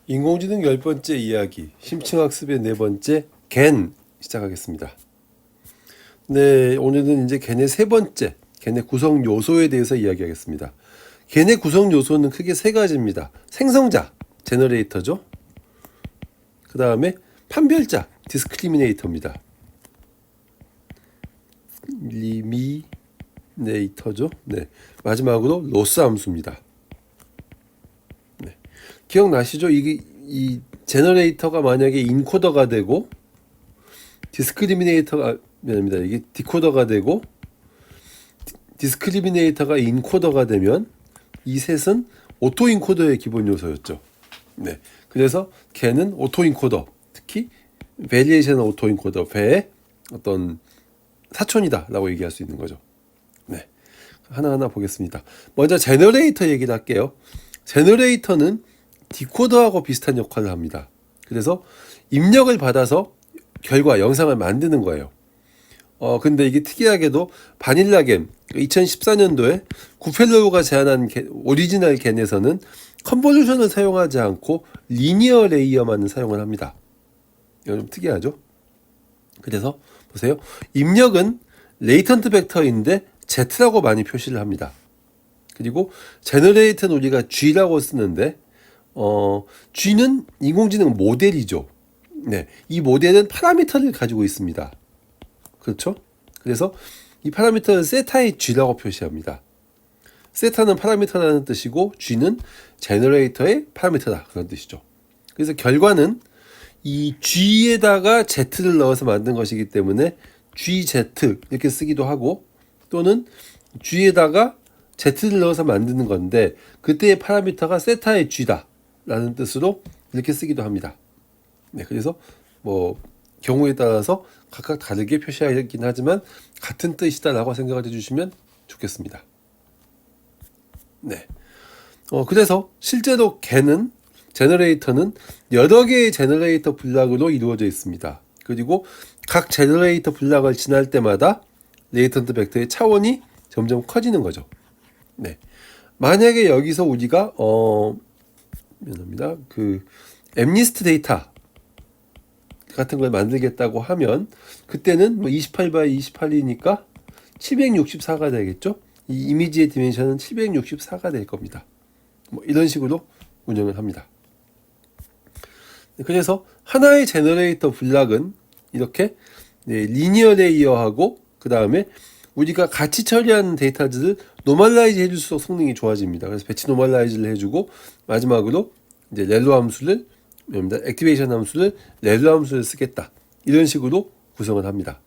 인공지능 10번째 이야기, 심층학습의 4번째, 겐 시작하겠습니다. 네, 오늘은 이제 겐의 3번째, 겐의 구성 요소에 대해서 이야기하겠습니다. 겐의 구성 요소는 크게 3가지입니다. 생성자, 제너레이터죠. 그 다음에 판별자, 디스크리미네이터입니다. 리미네이터죠. 네, 마지막으로 로스 함수입니다. 네. 기억나시죠? 이 제너레이터가 만약에 인코더가 되고 디스크리미네이터가 아닙니다. 이게 디코더가 되고 디스크리미네이터가 인코더가 되면 이 셋은 오토 인코더의 기본 요소였죠. 네. 그래서 걔는 오토 인코더, 특히 베리에이션 오토 인코더, 배의 어떤 사촌이다라고 얘기할 수 있는 거죠. 네. 하나하나 보겠습니다. 먼저 제너레이터 얘기를 할게요. 제너레이터는 디코더하고 비슷한 역할을 합니다. 그래서 입력을 받아서 결과, 영상을 만드는 거예요. 근데 이게 특이하게도 바닐라겜 2014년도에 구펠로우가 제안한 오리지널 겐에서는 컨볼루션을 사용하지 않고 리니어 레이어만 사용을 합니다. 이거 좀 특이하죠? 그래서 보세요. 입력은 레이턴트 벡터인데 Z라고 많이 표시를 합니다. 그리고 제너레이터는 우리가 G라고 쓰는데 G는 인공지능 모델이죠. 네, 이 모델은 파라미터를 가지고 있습니다. 그렇죠? 그래서 이 파라미터는 세타의 G라고 표시합니다. 세타는 파라미터라는 뜻이고 G는 제너레이터의 파라미터다, 그런 뜻이죠. 그래서 결과는 이 G에다가 Z를 넣어서 만든 것이기 때문에 GZ 이렇게 쓰기도 하고, 또는 G에다가 Z를 넣어서 만드는 건데 그때의 파라미터가 세타의 G다 라는 뜻으로 이렇게 쓰기도 합니다. 네, 그래서 뭐 경우에 따라서 각각 다르게 표시하긴 하지만 같은 뜻이다라고 생각을 해주시면 좋겠습니다. 네. 그래서 실제로 겐은, 제너레이터는 여러 개의 제너레이터 블락으로 이루어져 있습니다. 그리고 각 제너레이터 블락을 지날 때마다 레이턴트 벡터의 차원이 점점 커지는 거죠. 네. 만약에 여기서 우리가 미안합니다. 엠리스트 데이터 같은 걸 만들겠다고 하면 그때는 뭐 28x28이니까 764가 되겠죠. 이 이미지의 디멘션은 764가 될 겁니다. 뭐 이런 식으로 운영을 합니다. 그래서 하나의 제너레이터 블락은 이렇게 리니어 레이어하고 그 다음에 우리가 같이 처리하는 데이터들을 노멀라이즈 해줄수록 성능이 좋아집니다. 그래서 배치 노멀라이즈를 해주고 마지막으로 이제 렐로 함수를, 액티베이션 함수를 렐로 함수를 쓰겠다, 이런 식으로 구성을 합니다.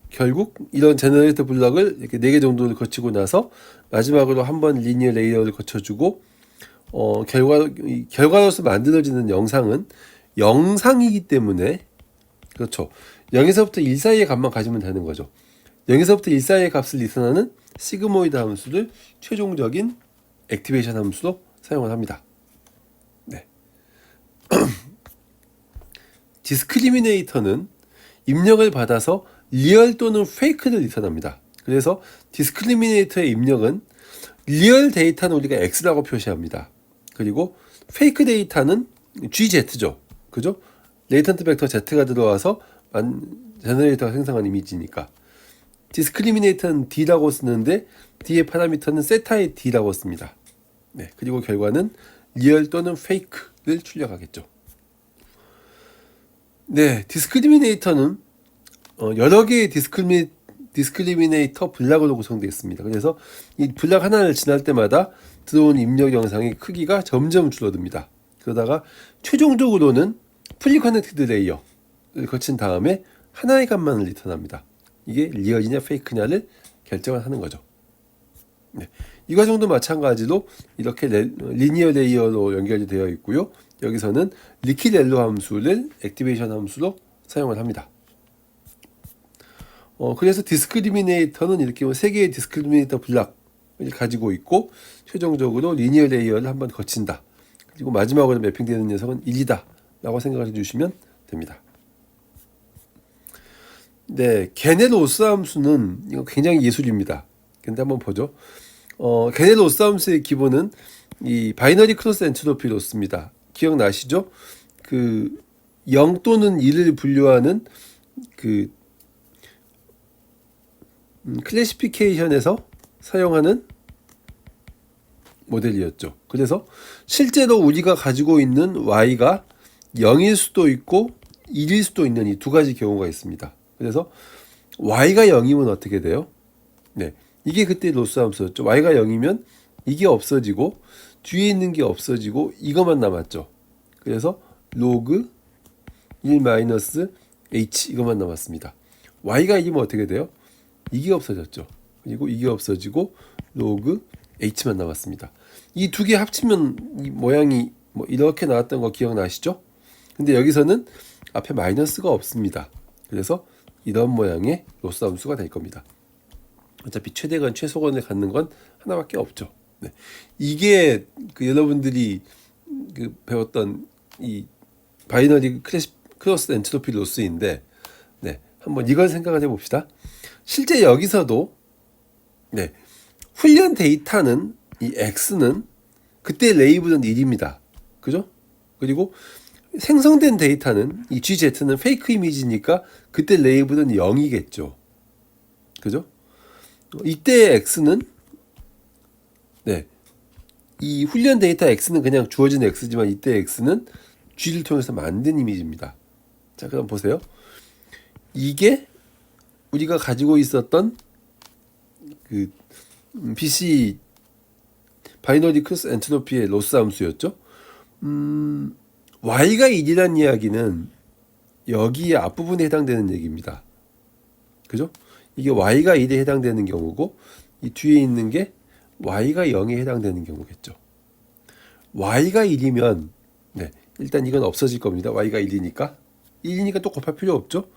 결국 이런 제너레이터 블럭을 이렇게 4개 정도를 거치고 나서 마지막으로 한번 리니어 레이어를 거쳐주고 결과로서 만들어지는 영상은 영상이기 때문에, 그렇죠, 0에서부터 1 사이의 값만 가지면 되는 거죠. 0에서부터 1 사이의 값을 리턴하는 시그모이드 함수를 최종적인 액티베이션 함수로 사용을 합니다. 네. 디스크리미네이터는 입력을 받아서 리얼 또는 페이크를 리턴합니다. 그래서 디스크리미네이터의 입력은 리얼 데이터는 우리가 X라고 표시합니다. 그리고 페이크 데이터는 GZ죠. 그죠? 레이턴트 벡터 Z가 들어와서 제너레이터가 생성한 이미지니까. 디스크리미네이터는 D라고 쓰는데 D의 파라미터는 세타의 D라고 씁니다. 네, 그리고 결과는 리얼 또는 페이크를 출력하겠죠. 네, 디스크리미네이터는 여러 개의 디스크리미네이터 블락으로 구성되어 있습니다. 그래서 이 블락 하나를 지날 때마다 들어온 입력 영상의 크기가 점점 줄어듭니다. 그러다가 최종적으로는 풀리 커넥티드 레이어를 거친 다음에 하나의 값만을 리턴합니다. 이게 리얼이냐 페이크냐를 결정을 하는 거죠. 네. 이 과정도 마찬가지로 이렇게 리니어 레이어로 연결이 되어 있고요. 여기서는 리키렐로 함수를 액티베이션 함수로 사용을 합니다. 그래서 디스크리미네이터는 이렇게 3개의 디스크리미네이터 블락을 가지고 있고 최종적으로 리니어 레이어를 한번 거친다. 그리고 마지막으로 매핑되는 녀석은 1이다 라고 생각을 해주시면 됩니다. 네, 겐의 로스 함수는 이거 굉장히 예술입니다. 근데 한번 보죠. 겐의 로스 함수의 기본은 이 바이너리 크로스 엔트로피 로스입니다. 기억나시죠? 그 0 또는 1을 분류하는 그 클래시피케이션에서 사용하는 모델이었죠. 그래서 실제로 우리가 가지고 있는 y가 0일 수도 있고 1일 수도 있는 이 두 가지 경우가 있습니다. 그래서 y가 0이면 어떻게 돼요? 네, 이게 그때 로스 함수였죠. y가 0이면 이게 없어지고 뒤에 있는 게 없어지고 이것만 남았죠. 그래서 로그 1 마이너스 h 이것만 남았습니다. y가 2면 어떻게 돼요? 이게 없어졌죠. 그리고 이게 없어지고 로그 h만 남았습니다. 이 두 개 합치면 이 모양이 뭐 이렇게 나왔던 거 기억나시죠? 근데 여기서는 앞에 마이너스가 없습니다. 그래서 이런 모양의 로스 함수가 될 겁니다. 어차피 최대건 최소건을 갖는 건 하나밖에 없죠. 네. 이게 그 여러분들이 그 배웠던 이 바이너리 크로스 엔트로피 로스인데, 네, 한번 이걸 생각을 해봅시다. 실제 여기서도 네, 훈련 데이터는 이 x는 그때 레이블은 1입니다. 그죠? 그리고 생성된 데이터는 이 GZ는 페이크 이미지니까 그때 레이블은 0이겠죠. 그죠? 이때 x는 네, 이 훈련 데이터 x는 그냥 주어진 x지만 이때 x는 G를 통해서 만든 이미지입니다. 자, 그럼 보세요. 이게 우리가 가지고 있었던 그 BC 바이너리 크로스 엔트로피의 로스 함수였죠. y가 1이라는 이야기는 여기에 앞부분에 해당되는 얘기입니다. 그죠? 이게 y가 1에 해당되는 경우고 이 뒤에 있는 게 y가 0에 해당되는 경우겠죠. y가 1이면 네, 일단 이건 없어질 겁니다. y가 1이니까 1이니까 또 곱할 필요 없죠.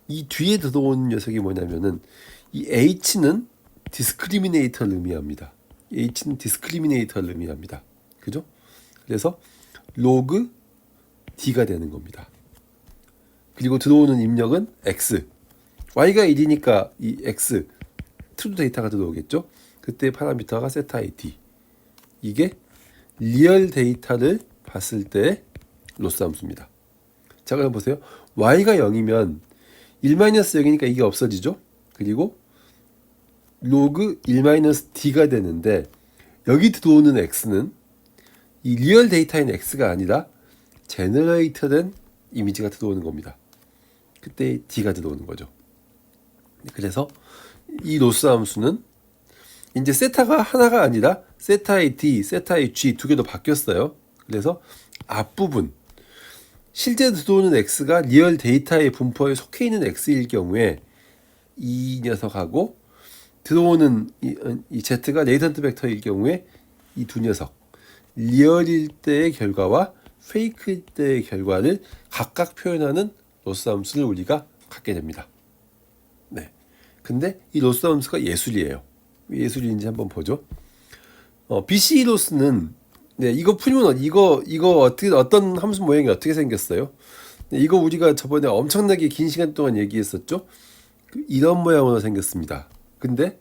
이 뒤에 들어오는 녀석이 뭐냐면은 이 h는 디스크리미네이터를 의미합니다. h는 디스크리미네이터를 의미합니다. 그죠? 그래서 로그 d가 되는 겁니다. 그리고 들어오는 입력은 x. y가 1이니까 이 x 트루 데이터가 들어오겠죠. 그때 파라미터가 세타의 d. 이게 리얼 데이터를 봤을 때 로스 함수입니다. 자, 그럼 보세요. y가 0이면 1-0이니까 이게 없어지죠. 그리고 로그 1-d가 되는데 여기 들어오는 x는 이 리얼 데이터인 x가 아니라 제너레이터된 이미지가 들어오는 겁니다. 그때 d가 들어오는 거죠. 그래서 이 로스 함수는 이제 세타가 하나가 아니라 세타의 d, 세타의 g 두 개도 바뀌었어요. 그래서 앞부분 실제 들어오는 x가 리얼 데이터의 분포에 속해 있는 x일 경우에 이 녀석하고 들어오는 이 z가 레이턴트 벡터일 경우에 이 두 녀석 리얼일 때의 결과와 페이크일 때의 결과를 각각 표현하는 로스 함수를 우리가 갖게 됩니다. 네. 근데 이 로스 함수가 예술이에요. 왜 예술인지 한번 보죠. BCE 로스는 네, 이거 풀면 이거 어떻게 어떤 함수 모양이 어떻게 생겼어요? 네, 이거 우리가 저번에 엄청나게 긴 시간 동안 얘기했었죠. 이런 모양으로 생겼습니다. 근데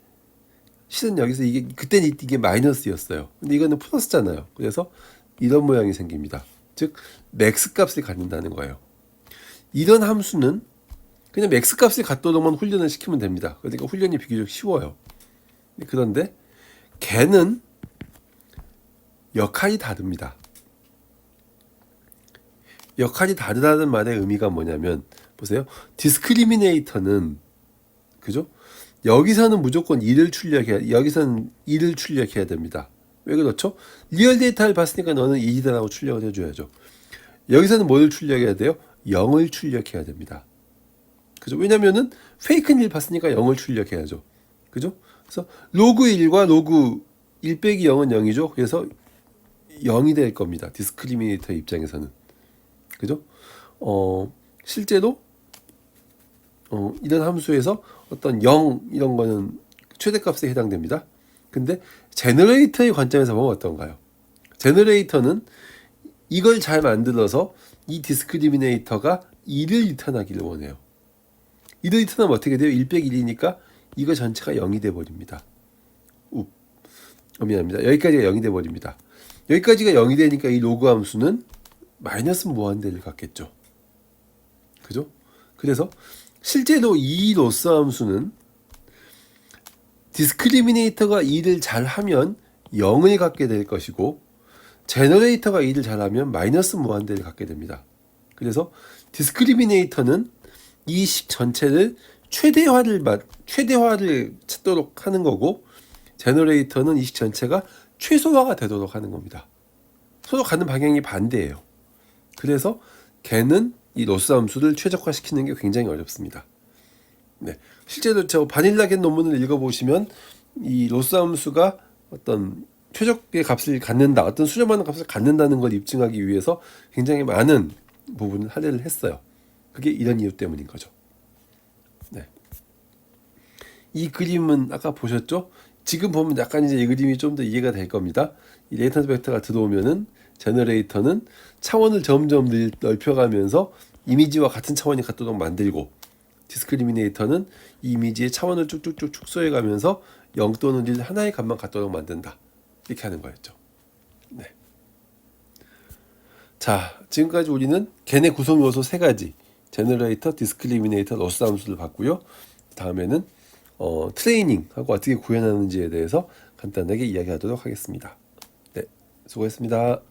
실은 여기서 이게 그때는 이게 마이너스였어요. 근데 이거는 플러스잖아요. 그래서 이런 모양이 생깁니다. 즉 맥스 값을 갖는다는 거예요. 이런 함수는 그냥 맥스 값을 갖도록만 훈련을 시키면 됩니다. 그러니까 훈련이 비교적 쉬워요. 그런데 걔는 역할이 다릅니다. 역할이 다르다는 말의 의미가 뭐냐면 보세요. 디스크리미네이터는 그죠? 여기서는 무조건 2를 출력해야 여기서는 2를 출력해야 됩니다. 왜 그렇죠? 리얼 데이터를 봤으니까 너는 2라고 출력을 해줘야죠. 여기서는 뭘 출력해야 돼요? 0을 출력해야 됩니다. 그죠? 왜냐면은 페이크인 1 봤으니까 0을 출력해야죠. 그죠? 그래서 로그 1과 로그 1 빼기 0은 0이죠. 그래서 0이 될 겁니다. 디스크리미네이터 입장에서는. 그죠? 실제로 이런 함수에서 어떤 0 이런 거는 최대값에 해당됩니다. 근데 제너레이터의 관점에서 보면 어떤가요? 제너레이터는 이걸 잘 만들어서 이 디스크리미네이터가 2를 리턴하기를 원해요. 2를 리턴하면 어떻게 돼요? 1 빼기 1이니까 이거 전체가 0이 돼버립니다. 미안합니다. 여기까지가 0이 돼버립니다. 여기까지가 0이 되니까 이 로그 함수는 마이너스 무한대를 갖겠죠. 그죠? 그래서 실제로 이 로스 함수는 디스크리미네이터가 일을 잘하면 0을 갖게 될 것이고 제너레이터가 일을 잘하면 마이너스 무한대를 갖게 됩니다. 그래서 디스크리미네이터는 이 식 전체를 최대화를 찾도록 하는 거고 제너레이터는 이 식 전체가 최소화가 되도록 하는 겁니다. 서로 가는 방향이 반대예요. 그래서 걔는 이 로스 함수를 최적화시키는 게 굉장히 어렵습니다. 네. 실제로 저 바닐라겐 논문을 읽어보시면 이 로스 함수가 어떤 최적의 값을 갖는다, 어떤 수렴하는 값을 갖는다는 걸 입증하기 위해서 굉장히 많은 부분을 할애를 했어요. 그게 이런 이유 때문인 거죠. 네. 이 그림은 아까 보셨죠? 지금 보면 약간 이제 이 그림이 좀 더 이해가 될 겁니다. 이 레이턴트 벡터가 들어오면은 제너레이터는 차원을 점점 넓혀가면서 이미지와 같은 차원이 갖도록 만들고 디스크리미네이터는 이 이미지의 차원을 쭉쭉쭉 축소해가면서 0 또는 1 하나의 값만 갖도록 만든다. 이렇게 하는 거였죠. 네. 자, 지금까지 우리는 걔네 구성 요소 3가지 제너레이터, 디스크리미네이터, 로스 함수를 봤고요. 다음에는 트레이닝하고 어떻게 구현하는지에 대해서 간단하게 이야기하도록 하겠습니다. 네, 수고했습니다.